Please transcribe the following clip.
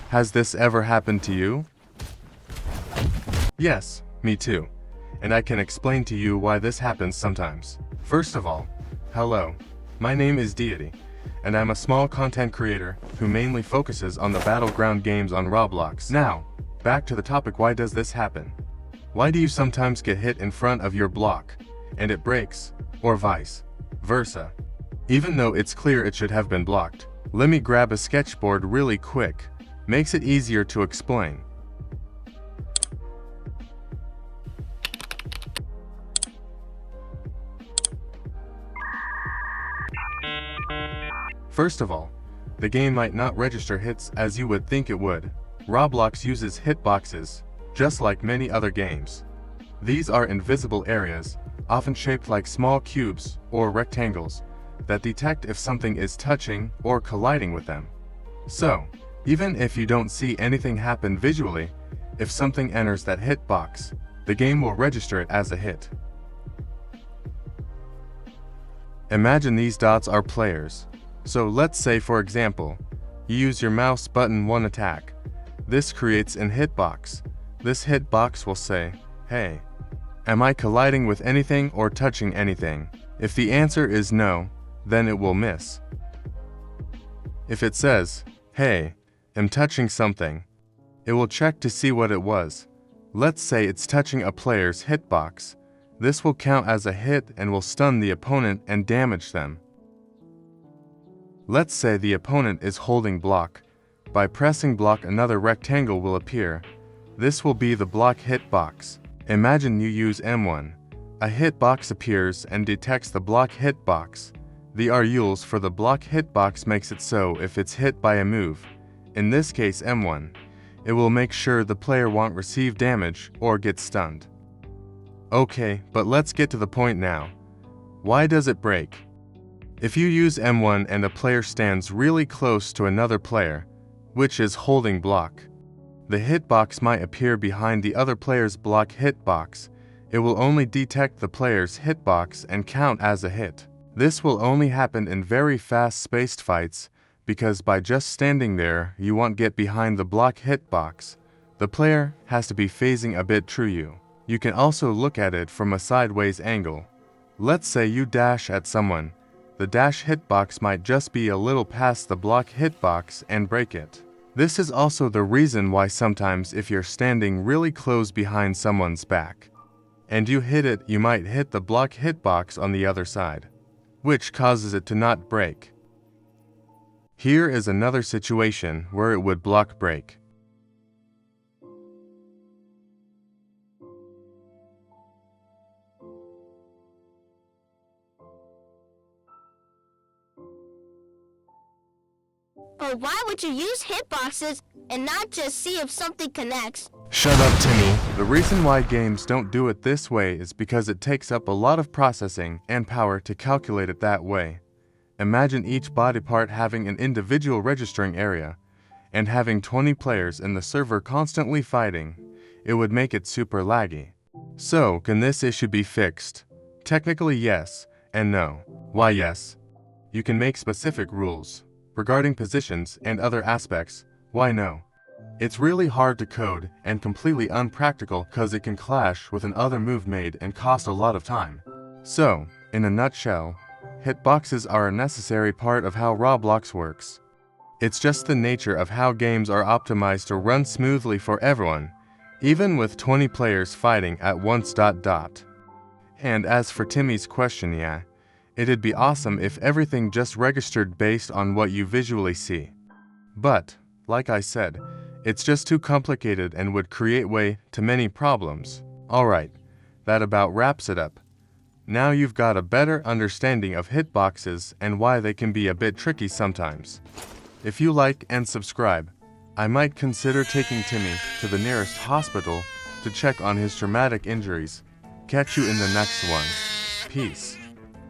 Has this ever happened to you? Yes, me too. And I can explain to you why this happens sometimes. First of all, hello. My name is Deity, and I'm a small content creator who mainly focuses on the battleground games on Roblox. Now, back to the topic, why does this happen? Why do you sometimes get hit in front of your block, and it breaks, or vice versa? Even though it's clear it should have been blocked. Let me grab a sketchboard really quick. Makes it easier to explain. First of all, the game might not register hits as you would think it would. Roblox uses hitboxes, just like many other games. These are invisible areas, often shaped like small cubes or rectangles, that detect if something is touching or colliding with them. So, even if you don't see anything happen visually, if something enters that hitbox, the game will register it as a hit. Imagine these dots are players. So let's say, for example, you use your mouse button one attack. This creates an hitbox. This hitbox will say, hey, am I colliding with anything or touching anything? If the answer is no, then it will miss. If it says, hey, I'm touching something, it will check to see what it was. Let's say it's touching a player's hitbox. This will count as a hit and will stun the opponent and damage them. Let's say the opponent is holding block. By pressing block, another rectangle will appear. This will be the block hitbox. Imagine you use M1. A hitbox appears and detects the block hitbox. The rules for the block hitbox makes it so if it's hit by a move, in this case M1, it will make sure the player won't receive damage or get stunned. Okay, but let's get to the point now. Why does it break? If you use M1 and a player stands really close to another player, which is holding block, the hitbox might appear behind the other player's block hitbox. It will only detect the player's hitbox and count as a hit. This will only happen in very fast-spaced fights, because by just standing there, you won't get behind the block hitbox. The player has to be phasing a bit through you. You can also look at it from a sideways angle. Let's say you dash at someone. The dash hitbox might just be a little past the block hitbox and break it. This is also the reason why sometimes if you're standing really close behind someone's back, and you hit it, you might hit the block hitbox on the other side, which causes it to not break. Here is another situation where it would block break. But why would you use hitboxes and not just see if something connects? Shut up, Timmy. The reason why games don't do it this way is because it takes up a lot of processing and power to calculate it that way. Imagine each body part having an individual registering area, and having 20 players in the server constantly fighting. It would make it super laggy. So, can this issue be fixed? Technically yes, and no. Why yes? You can make specific rules regarding positions and other aspects. Why no? It's really hard to code and completely unpractical because it can clash with another move made and cost a lot of time. So, in a nutshell, hitboxes are a necessary part of how Roblox works. It's just the nature of how games are optimized to run smoothly for everyone, even with 20 players fighting at once. And as for Timmy's question, yeah, it'd be awesome if everything just registered based on what you visually see. But, like I said, it's just too complicated and would create way to many problems. Alright, that about wraps it up. Now you've got a better understanding of hitboxes and why they can be a bit tricky sometimes. If you like and subscribe, I might consider taking Timmy to the nearest hospital to check on his traumatic injuries. Catch you in the next one. Peace.